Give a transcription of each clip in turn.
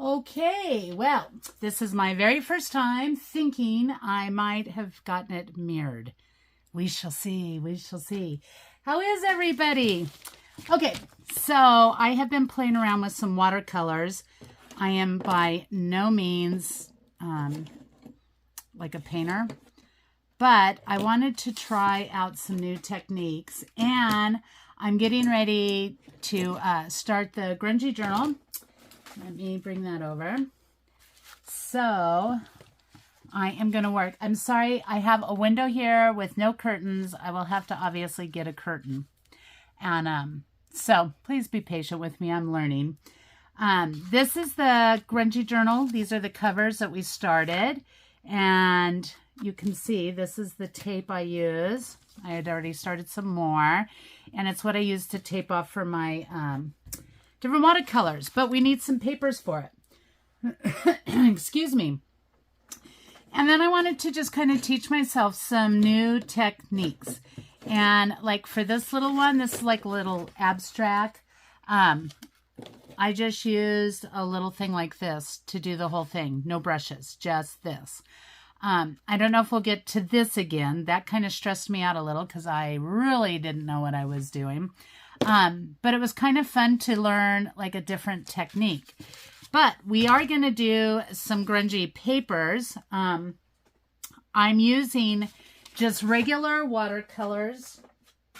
Okay, well, this is my very first time thinking I might have gotten it mirrored. We shall see, we shall see. How is everybody? Okay, so I have been playing around with some watercolors. I am by no means like a painter, but I wanted to try out some new techniques, and I'm getting ready to start the grungy journal. Let me bring that over. So I am going to work. I'm sorry, I have a window here with no curtains. I will have to obviously get a curtain. And so please be patient with me. I'm learning. This is the grungy journal. These are the covers that we started. And you can see this is the tape I use. I had already started some more. And it's what I use to tape off for my different watercolors. But we need some papers for it. Excuse me. And then I wanted to just kind of teach myself some new techniques. And like for this little one, this is like a little abstract. I just used a little thing like this to do the whole thing. No brushes, just this. I don't know if we'll get to this again. That kind of stressed me out a little because I really didn't know what I was doing. But it was kind of fun to learn like a different technique. But we are going to do some grungy papers. I'm using just regular watercolors.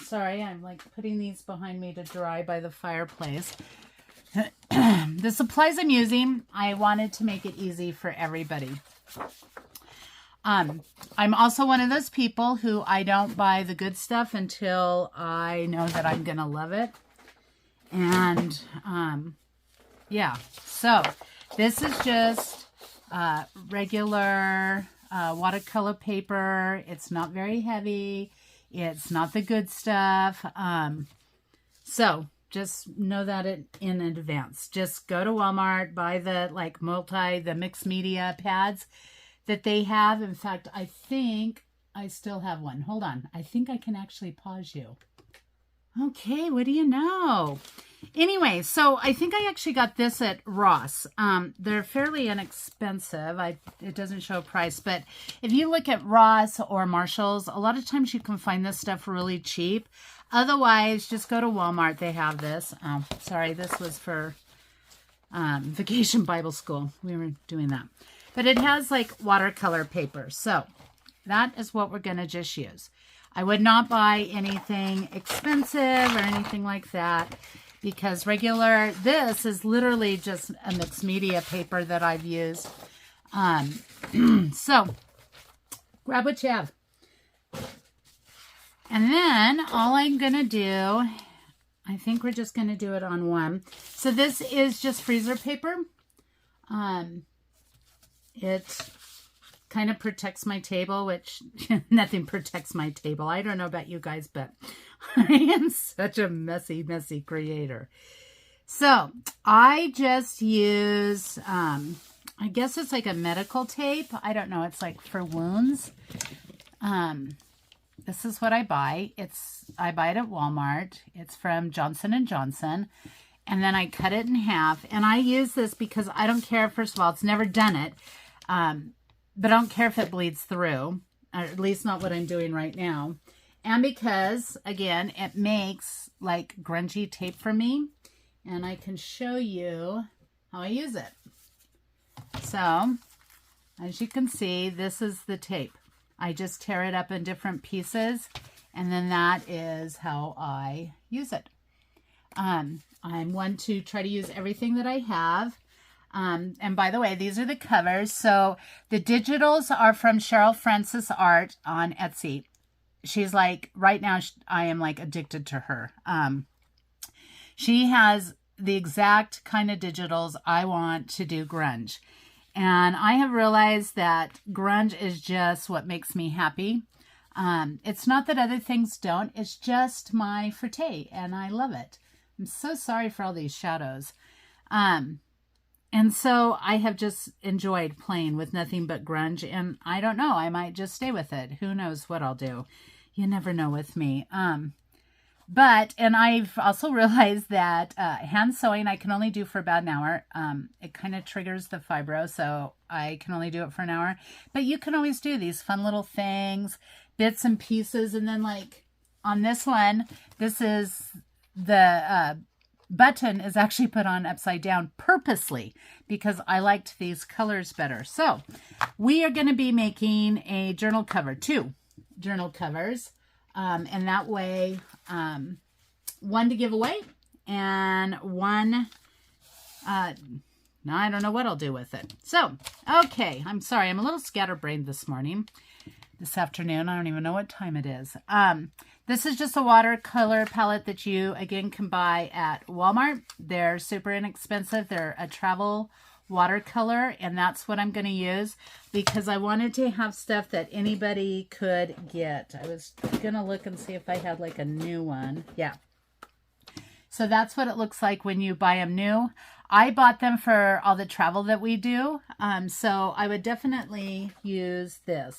Sorry, I'm like putting these behind me to dry by the fireplace. The supplies I'm using, I wanted to make it easy for everybody. I'm also one of those people who I don't buy the good stuff until I know that I'm going to love it. And, yeah, so this is just regular watercolor paper. It's not very heavy. It's not the good stuff. So just know that in advance. Just go to Walmart, buy the the mixed media pads that they have. In fact, I think I still have one. Hold on. I think I can actually pause you. Okay, what do you know? Anyway, so I think I actually got this at Ross. They're fairly inexpensive. It doesn't show a price, but if you look at Ross or Marshall's, a lot of times you can find this stuff really cheap. Otherwise, just go to Walmart. They have this. Oh, sorry, this was for Vacation Bible School. We were doing that. But it has like watercolor paper. So that is what we're going to just use. I would not buy anything expensive or anything like that because this is literally just a mixed media paper that I've used. So grab what you have. And then all I'm going to do, I think we're just going to do it on one. So this is just freezer paper. It kind of protects my table, which nothing protects my table. I don't know about you guys, but I am such a messy, messy creator. So I just use, I guess it's like a medical tape. I don't know. It's like for wounds. This is what I buy. I buy it at Walmart. It's from Johnson & Johnson. And then I cut it in half. And I use this because I don't care. First of all, it's never done it. But I don't care if it bleeds through, or at least not what I'm doing right now. And because, again, it makes like grungy tape for me. And I can show you how I use it. So, as you can see, this is the tape. I just tear it up in different pieces. And then that is how I use it. I'm one to try to use everything that I have. And by the way, these are the covers. So the digitals are from Cheryl Francis Art on Etsy. She's like, right now, I am like addicted to her. She has the exact kind of digitals I want to do grunge. And I have realized that grunge is just what makes me happy. It's not that other things don't. It's just my forte, and I love it. I'm so sorry for all these shadows. And so I have just enjoyed playing with nothing but grunge, and I don't know, I might just stay with it. Who knows what I'll do? You never know with me. And I've also realized that hand sewing I can only do for about an hour. It kind of triggers the fibro, so I can only do it for an hour. But you can always do these fun little things, bits and pieces. And then like on this one, this is the button is actually put on upside down purposely because I liked these colors better. So we are going to be making a journal cover, 2 journal covers. And that way, one to give away and one, now I don't know what I'll do with it. So, okay, I'm sorry. I'm a little scatterbrained this afternoon. I don't even know what time it is. This is just a watercolor palette that you, again, can buy at Walmart. They're super inexpensive. They're a travel watercolor, and that's what I'm going to use because I wanted to have stuff that anybody could get. I was going to look and see if I had like a new one. Yeah. So that's what it looks like when you buy them new. I bought them for all the travel that we do. So I would definitely use this.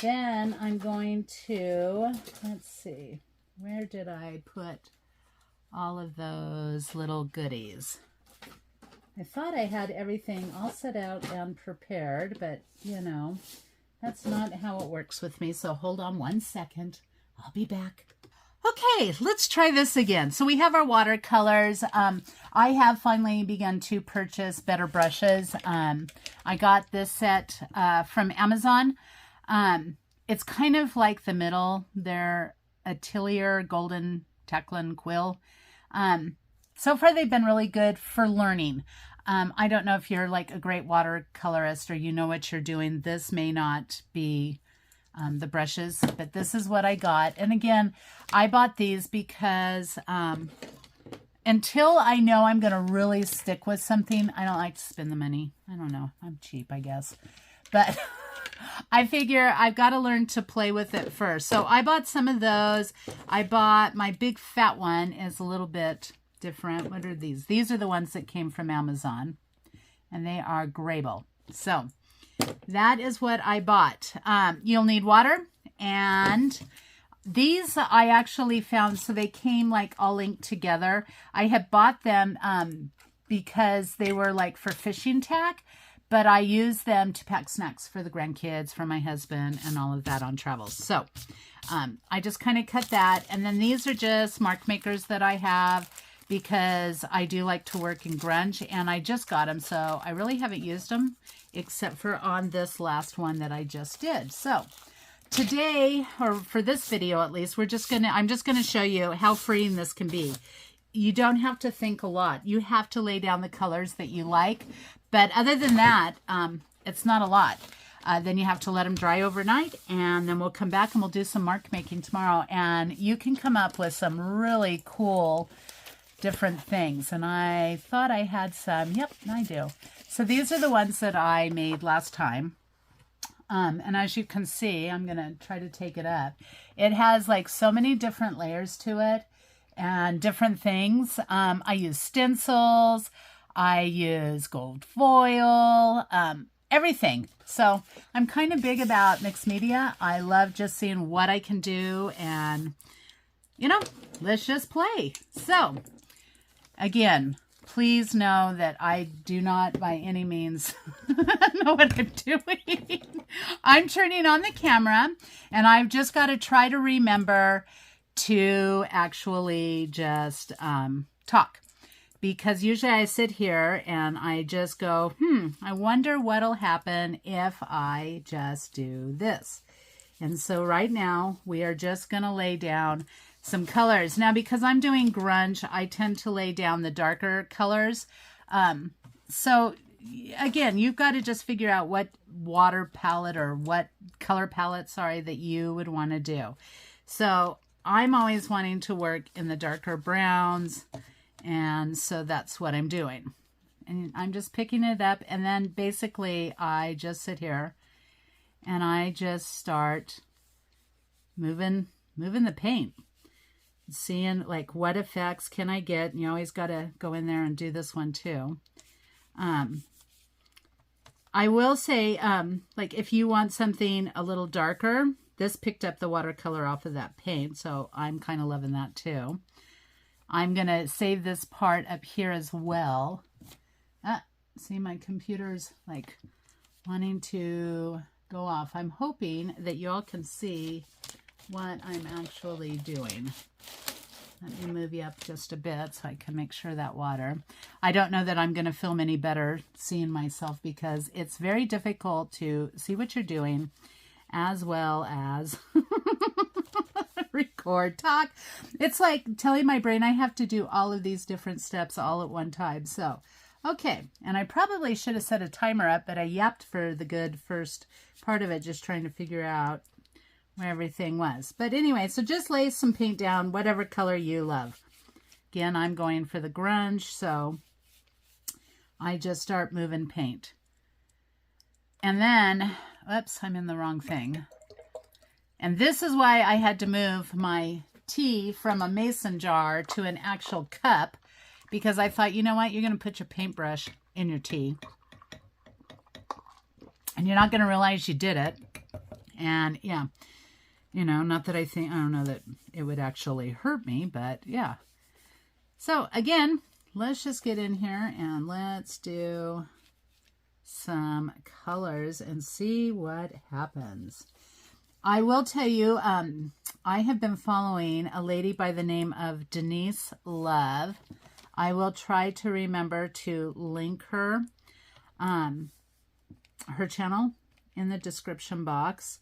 Then I'm going to, let's see, where did I put all of those little goodies? I thought I had everything all set out and prepared, but you know, that's not how it works with me. So hold on one second. I'll be back. Okay, let's try this again. So we have our watercolors. I have finally begun to purchase better brushes. I got this set from Amazon. It's kind of like the middle. They're Atelier Golden Teclin Quill. So far, they've been really good for learning. I don't know if you're like a great watercolorist or you know what you're doing. This may not be the brushes, but this is what I got. And again, I bought these because until I know I'm going to really stick with something, I don't like to spend the money. I don't know. I'm cheap, I guess. But I figure I've got to learn to play with it first. So I bought some of those. I bought my big fat one is a little bit different. What are these? These are the ones that came from Amazon, and they are Grable. So that is what I bought. You'll need water, and these I actually found, so they came like all linked together. I had bought them because they were like for fishing tack, but I use them to pack snacks for the grandkids, for my husband, and all of that on travels. So I just kind of cut that. And then these are just mark makers that I have because I do like to work in grunge, and I just got them. So I really haven't used them except for on this last one that I just did. So today, or for this video at least, I'm just gonna show you how freeing this can be. You don't have to think a lot. You have to lay down the colors that you like. But other than that, it's not a lot. Then you have to let them dry overnight, and then we'll come back and we'll do some mark making tomorrow. And you can come up with some really cool different things. And I thought I had some. Yep, I do. So these are the ones that I made last time. And as you can see, I'm going to try to take it up. It has like so many different layers to it and different things. I use stencils. I use gold foil, everything. So I'm kind of big about mixed media. I love just seeing what I can do, and, you know, let's just play. So, again, please know that I do not by any means know what I'm doing. I'm turning on the camera, and I've just got to try to remember to actually just talk. Because usually I sit here and I just go, I wonder what'll happen if I just do this. And so right now we are just going to lay down some colors. Now, because I'm doing grunge, I tend to lay down the darker colors. So again, you've got to just figure out what water palette or what color palette, that you would want to do. So I'm always wanting to work in the darker browns. And so that's what I'm doing. And I'm just picking it up. And then basically I just sit here and I just start moving the paint. Seeing like what effects can I get. And you always got to go in there and do this one too. I will say, like if you want something a little darker, This picked up the watercolor off of that paint, so I'm kind of loving that too. I'm going to save this part up here as well. See, my computer's like wanting to go off. I'm hoping that you all can see what I'm actually doing. Let me move you up just a bit so I can make sure that water. I don't know that I'm going to film any better seeing myself because it's very difficult to see what you're doing as well as record, talk. It's like telling my brain I have to do all of these different steps all at one time. So, okay. And I probably should have set a timer up, but I yapped for the good first part of it, just trying to figure out where everything was. But anyway, so just lay some paint down, whatever color you love. Again, I'm going for the grunge, so I just start moving paint. And then, oops, I'm in the wrong thing. And this is why I had to move my tea from a mason jar to an actual cup, because I thought, you know what, you're going to put your paintbrush in your tea. And you're not going to realize you did it. And yeah. You know, not that I don't know that it would actually hurt me, but yeah. So again, let's just get in here and let's do some colors and see what happens. I will tell you, I have been following a lady by the name of Denise Love. I will try to remember to link her channel in the description box.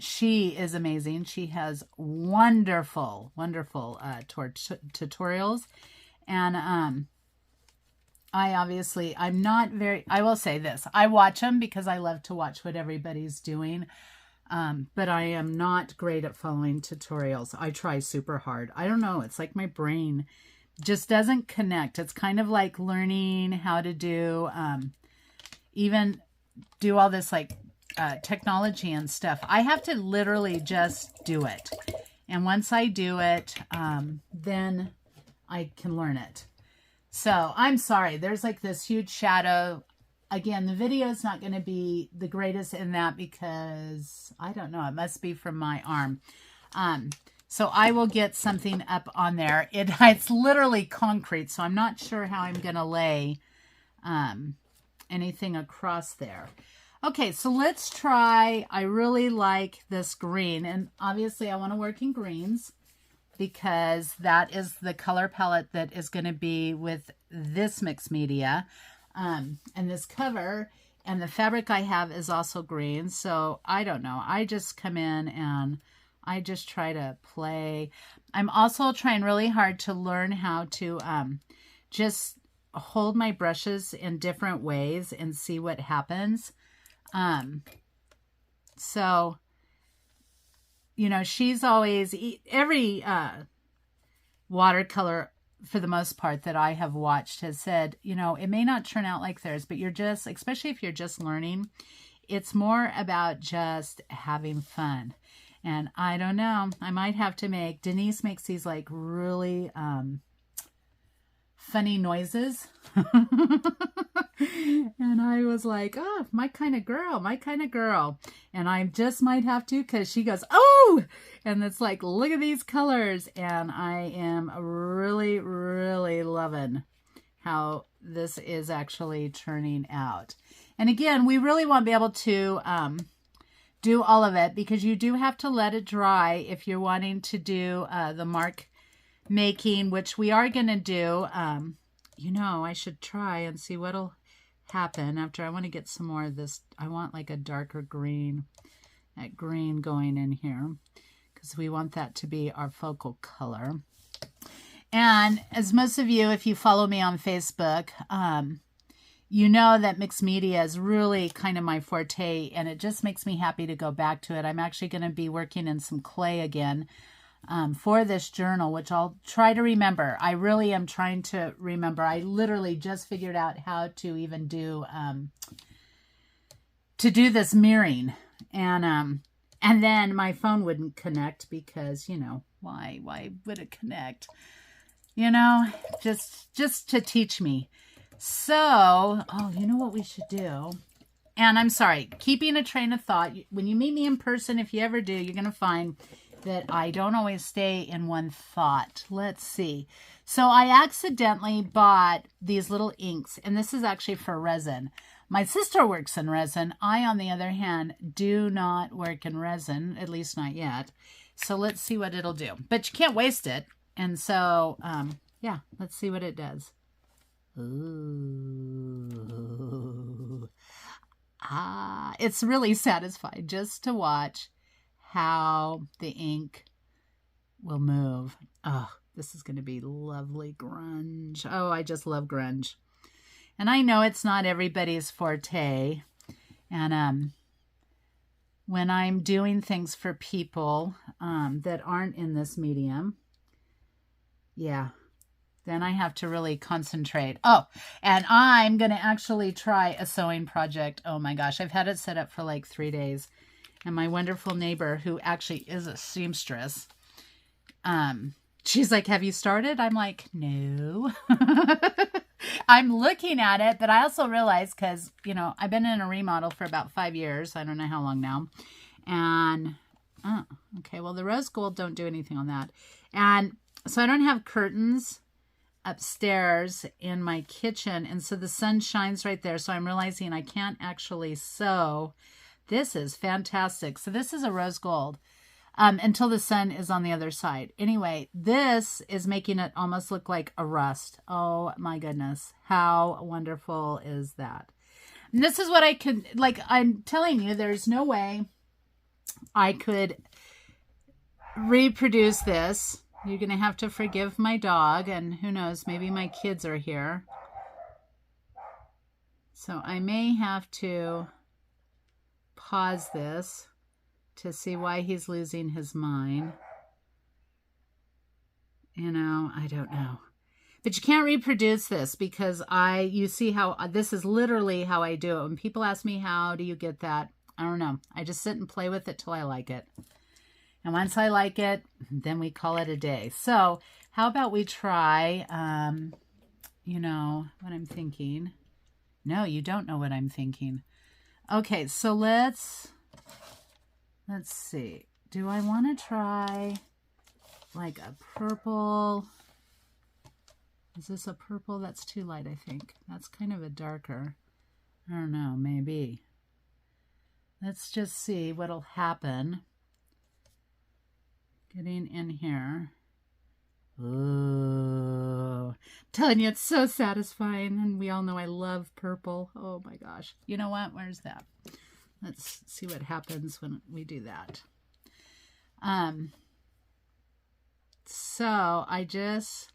She is amazing. She has wonderful, wonderful tutorials. And I will say this. I watch them because I love to watch what everybody's doing. But I am not great at following tutorials. I try super hard. I don't know. It's like my brain just doesn't connect. It's kind of like learning how to do, even do all this like, technology and stuff. I have to literally just do it. And once I do it, then I can learn it. So I'm sorry. There's like this huge shadow. Again, the video is not going to be the greatest in that because I don't know. It must be from my arm. So I will get something up on there. It's literally concrete. So I'm not sure how I'm going to lay anything across there. Okay, so let's try. I really like this green, and obviously I want to work in greens because that is the color palette that is going to be with this mixed media. And this cover and the fabric I have is also green, so I don't know. I just come in and I just try to play. I'm also trying really hard to learn how to just hold my brushes in different ways and see what happens. So, you know, she's always, every, watercolor for the most part that I have watched has said, you know, it may not turn out like theirs, but you're just, especially if you're just learning, it's more about just having fun. And I don't know, I might have to Denise makes these like really, funny noises. And I was like, oh, my kind of girl, my kind of girl. And I just might have to, because she goes, oh, and it's like, look at these colors. And I am really, really loving how this is actually turning out. And again, we really won't be able to do all of it because you do have to let it dry if you're wanting to do the mark making, which we are going to do. You know, I should try and see what'll happen after. I want to get some more of this. I want like a darker green, that green going in here because we want that to be our focal color. And as most of you, if you follow me on Facebook, you know that mixed media is really kind of my forte, and it just makes me happy to go back to it. I'm actually going to be working in some clay again for this journal, which I'll try to remember. I really am trying to remember. I literally just figured out how to even do this mirroring, and then my phone wouldn't connect because, you know, why would it connect? You know, just to teach me. So, oh, you know what we should do? And I'm sorry, keeping a train of thought. When you meet me in person, if you ever do, you're going to find that I don't always stay in one thought. Let's see. So I accidentally bought these little inks, and this is actually for resin. My sister works in resin. I, on the other hand, do not work in resin, at least not yet. So let's see what it'll do. But you can't waste it. And so, yeah, let's see what it does. Ooh. Ah, it's really satisfying just to watch how the ink will move. Oh, this is going to be lovely grunge. Oh, I just love grunge. And I know it's not everybody's forte. And when I'm doing things for people that aren't in this medium, yeah, then I have to really concentrate. Oh, and I'm going to actually try a sewing project. Oh my gosh, I've had it set up for like 3 days. And my wonderful neighbor, who actually is a seamstress, she's like, have you started? I'm like, no. I'm looking at it, but I also realized, because, you know, I've been in a remodel for about 5 years. I don't know how long now. And, oh, okay, well, the rose gold don't do anything on that. And so I don't have curtains upstairs in my kitchen, and so the sun shines right there. So I'm realizing I can't actually sew. This is fantastic. So this is a rose gold until the sun is on the other side. Anyway, this is making it almost look like a rust. Oh my goodness. How wonderful is that? And this is what I could, like, I'm telling you, there's no way I could reproduce this. You're going to have to forgive my dog, and who knows, maybe my kids are here. So I may have to pause this to see why he's losing his mind. You know, I don't know. But you can't reproduce this, because you see how, this is literally how I do it. When people ask me, how do you get that? I don't know. I just sit and play with it till I like it. And once I like it, then we call it a day. So how about we try, you know, what I'm thinking. No, you don't know what I'm thinking. Okay, so let's see. Do I want to try like a purple? Is this a purple? That's too light, I think. That's kind of a darker. I don't know, maybe. Let's just see what'll happen. Getting in here. Ooh. I'm telling you, it's so satisfying. And we all know I love purple. Oh my gosh. You know what? Where's that? Let's see what happens when we do that. So I just,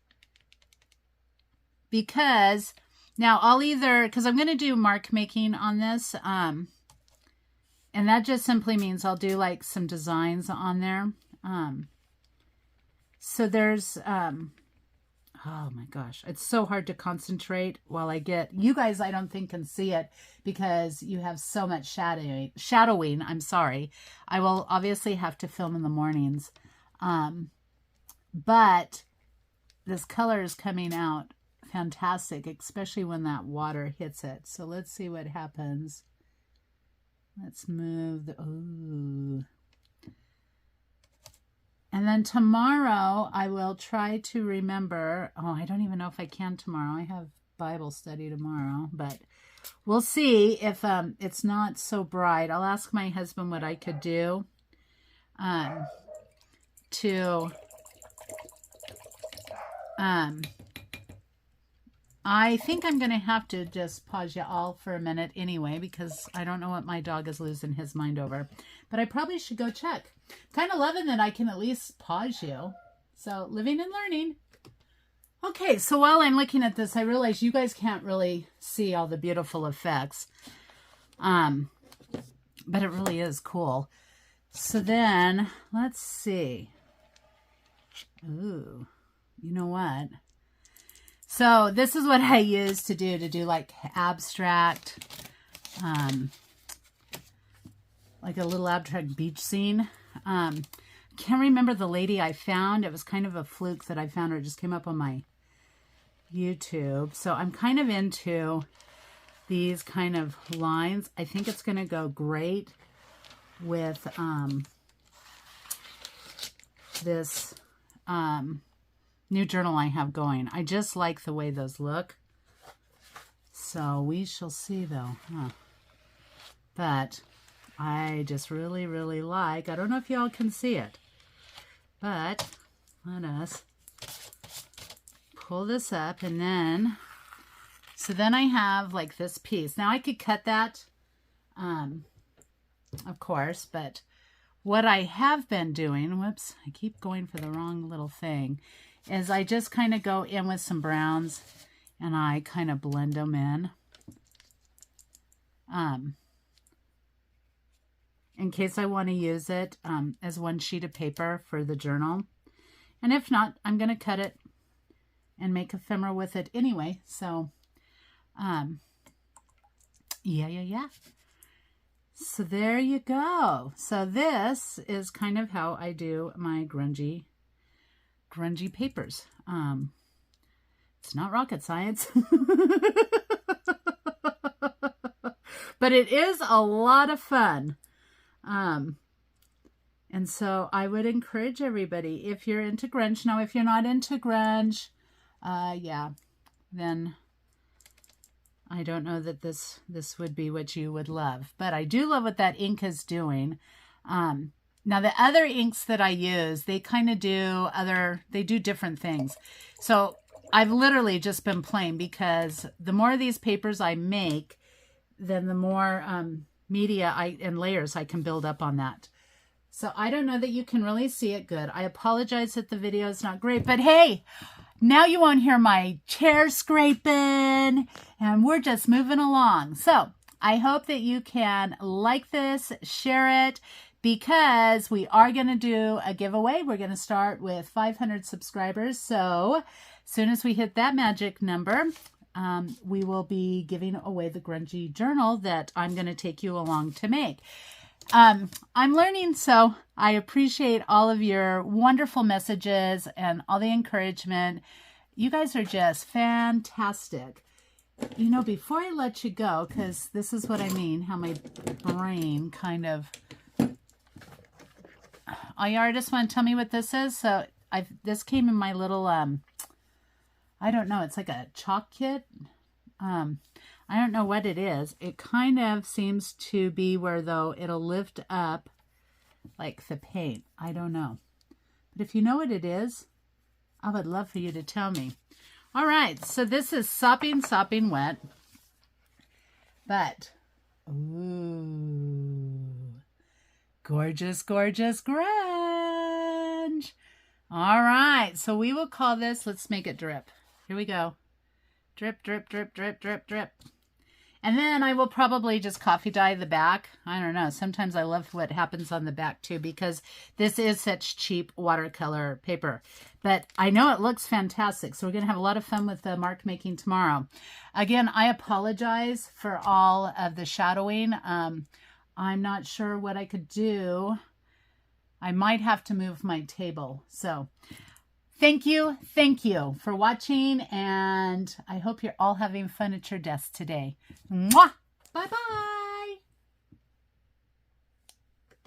because now I'll either, because I'm going to do mark making on this. And that just simply means I'll do like some designs on there. So there's, oh my gosh, it's so hard to concentrate while I get, you guys, I don't think can see it because you have so much shadowing. I'm sorry. I will obviously have to film in the mornings. But this color is coming out fantastic, especially when that water hits it. So let's see what happens. Let's move the, ooh. And then tomorrow I will try to remember, oh, I don't even know if I can tomorrow. I have Bible study tomorrow, but we'll see if it's not so bright. I'll ask my husband what I could do I think I'm going to have to just pause you all for a minute anyway, because I don't know what my dog is losing his mind over. But I probably should go check. Kind of loving that I can at least pause you. So, living and learning. Okay, so while I'm looking at this, I realize you guys can't really see all the beautiful effects. But it really is cool. So then, let's see. Ooh, you know what? So this is what I use to do like abstract, like a little abstract beach scene. Can't remember the lady I found. It was kind of a fluke that I found her. It just came up on my YouTube. So I'm kind of into these kind of lines. I think it's going to go great with this new journal I have going. I just like the way those look. So we shall see though. But I just really, really like, I don't know if y'all can see it, but let us pull this up, and then, so then I have like this piece. Now I could cut that, of course, but what I have been doing, whoops, I keep going for the wrong little thing, is I just kind of go in with some browns and I kind of blend them in. In case I want to use it as one sheet of paper for the journal. And if not, I'm going to cut it and make ephemera with it anyway. So, yeah. So there you go. So this is kind of how I do my grungy papers. It's not rocket science. But it is a lot of fun. And so I would encourage everybody, if you're into grunge. Now, if you're not into grunge, yeah, then I don't know that this would be what you would love. But I do love what that ink is doing. Now, the other inks that I use, they kind of do they do different things. So I've literally just been playing, because the more of these papers I make, then the more media and layers I can build up on that. So I don't know that you can really see it good. I apologize that the video is not great, but hey, now you won't hear my chair scraping, and we're just moving along. So I hope that you can like this, share it, because we are going to do a giveaway. We're going to start with 500 subscribers. So as soon as we hit that magic number, we will be giving away the grungy journal that I'm going to take you along to make. I'm learning, so I appreciate all of your wonderful messages and all the encouragement. You guys are just fantastic. You know, before I let you go, because this is what I mean, how my brain kind of... All you artists want to tell me what this is? So this came in my little... I don't know. It's like a chalk kit. I don't know what it is. It kind of seems to be where, though, it'll lift up like the paint. I don't know. But if you know what it is, I would love for you to tell me. All right. So this is sopping wet. But, ooh, gorgeous, gorgeous grunge. All right. So we will call this, let's make it drip. Here we go. Drip, drip, drip, drip, drip, drip. And then I will probably just coffee dye the back. I don't know. Sometimes I love what happens on the back too, because this is such cheap watercolor paper. But I know it looks fantastic. So we're going to have a lot of fun with the mark making tomorrow. Again, I apologize for all of the shadowing. I'm not sure what I could do. I might have to move my table. So thank you for watching, and I hope you're all having fun at your desk today. Mwah! Bye-bye!